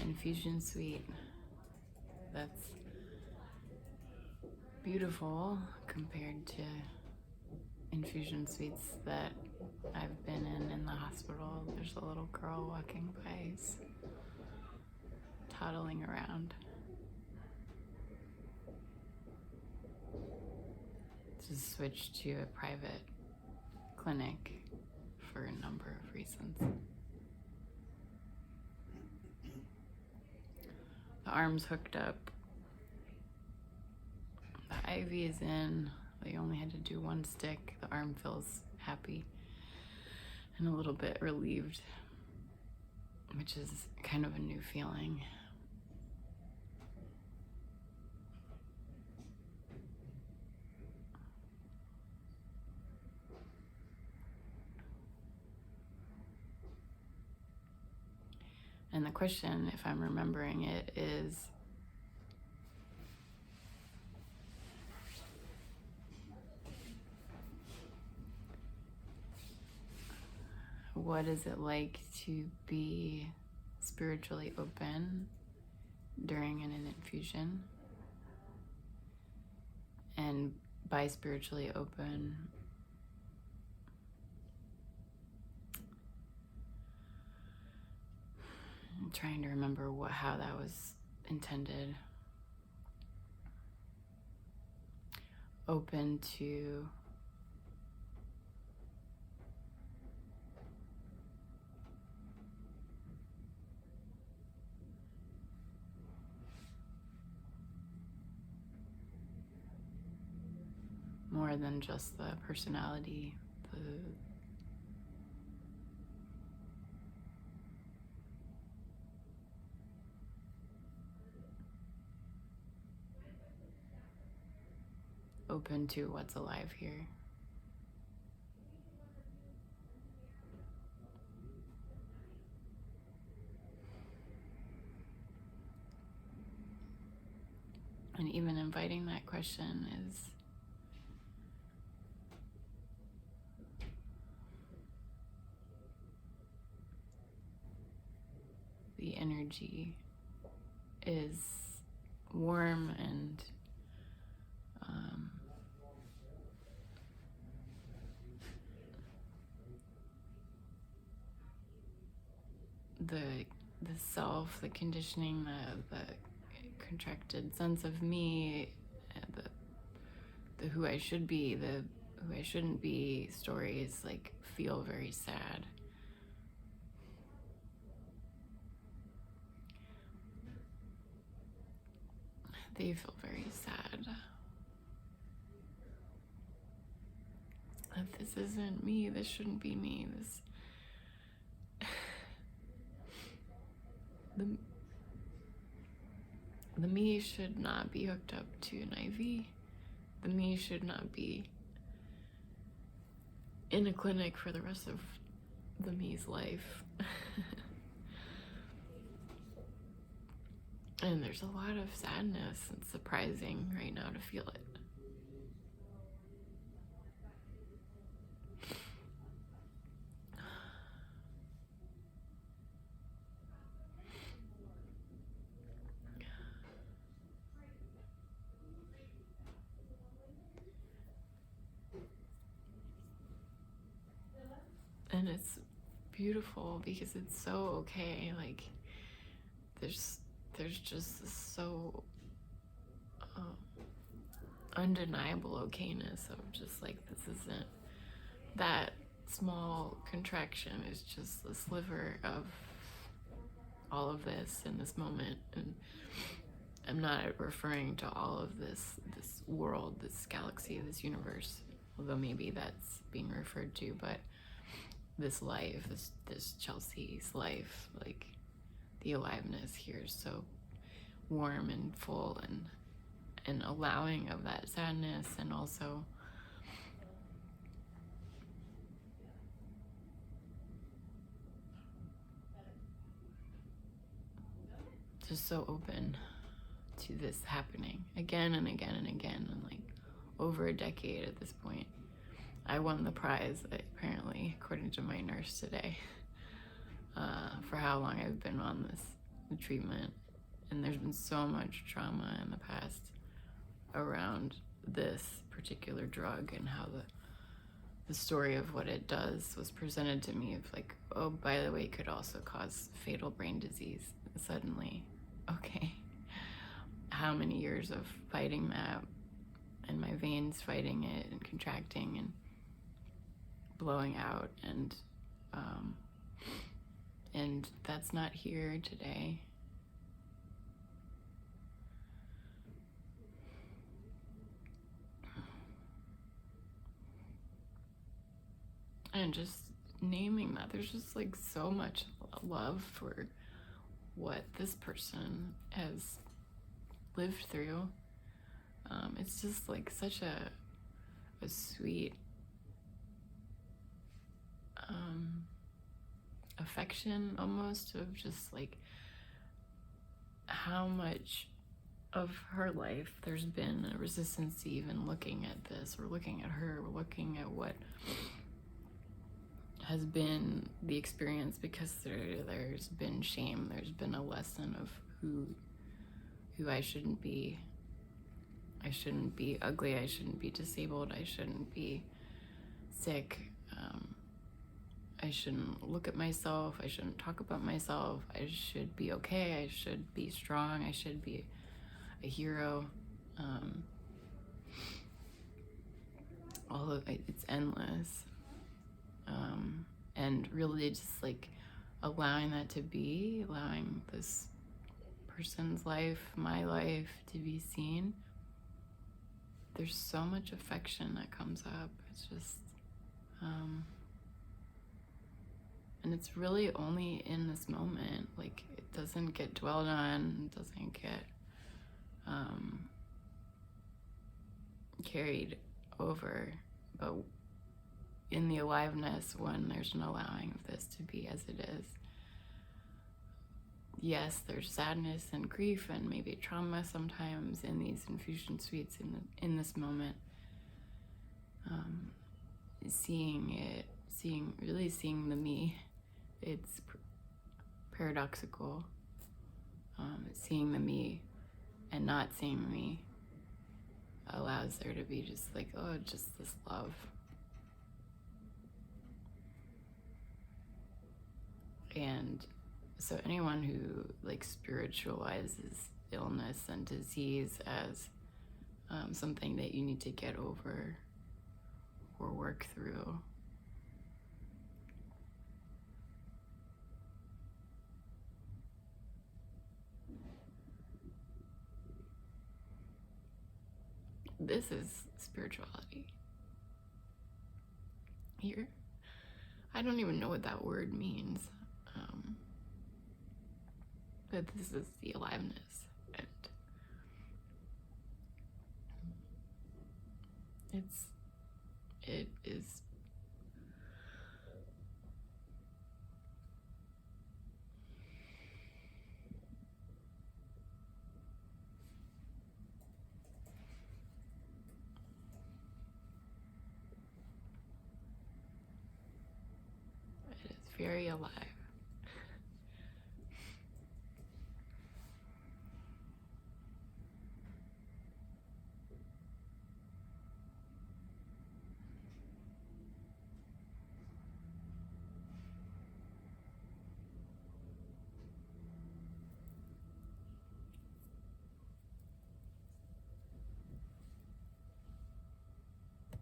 infusion suite that's beautiful compared to infusion suites that I've been in the hospital. There's a little girl walking by, toddling around. Just switched to a private clinic for a number of reasons. The arm's hooked up. The IV is in. They only had to do one stick. The arm feels happy and a little bit relieved, which is kind of a new feeling. And the question, if I'm remembering it, is what is it like to be spiritually open during an infusion? And by spiritually open, I'm trying to remember how that was intended. Open to more than just the personality, open to what's alive here. And even inviting that question is the energy is warm and the self, the conditioning, the contracted sense of me, the who I should be, the who I shouldn't be stories like feel very sad. They feel very sad. That this isn't me, this shouldn't be me, the me should not be hooked up to an IV. The me should not be in a clinic for the rest of the me's life. And there's a lot of sadness. It's surprising right now to feel it. And it's beautiful because it's so okay. Like there's just this so undeniable okayness of just like, this isn't, that small contraction is just a sliver of all of this in this moment. And I'm not referring to all of this world, this galaxy, this universe, although maybe that's being referred to, but this life, this Chelsea's life, like the aliveness here is so warm and full and allowing of that sadness, and also just so open to this happening again and again and again, and like over a decade at this point. I won the prize, apparently, according to my nurse today, for how long I've been on this the treatment, and there's been so much trauma in the past around this particular drug and how the story of what it does was presented to me of like, oh, by the way, it could also cause fatal brain disease. And suddenly, okay, how many years of fighting that, and my veins fighting it and contracting and blowing out, and that's not here today. And just naming that, there's just like so much love for what this person has lived through. It's just like such a sweet affection almost, of just like how much of her life there's been a resistance to even looking at this, or looking at her, or looking at what has been the experience, because there's been shame, there's been a lesson of who I shouldn't be. I shouldn't be ugly, I shouldn't be disabled, I shouldn't be sick, I shouldn't look at myself, I shouldn't talk about myself, I should be okay, I should be strong, I should be a hero. All of it, it's endless. And really just like allowing that to be, allowing this person's life, my life, to be seen. There's so much affection that comes up. It's just, and it's really only in this moment. Like, it doesn't get dwelled on, it doesn't get carried over. But in the aliveness, when there's an allowing of this to be as it is, yes, there's sadness and grief and maybe trauma sometimes in these infusion suites in this moment. Really seeing the me, it's paradoxical. Seeing the me and not seeing the me allows there to be just like, oh, just this love. And so anyone who like spiritualizes illness and disease as something that you need to get over or work through, this is spirituality. Here, I don't even know what that word means. But this is the aliveness, and it is very alive.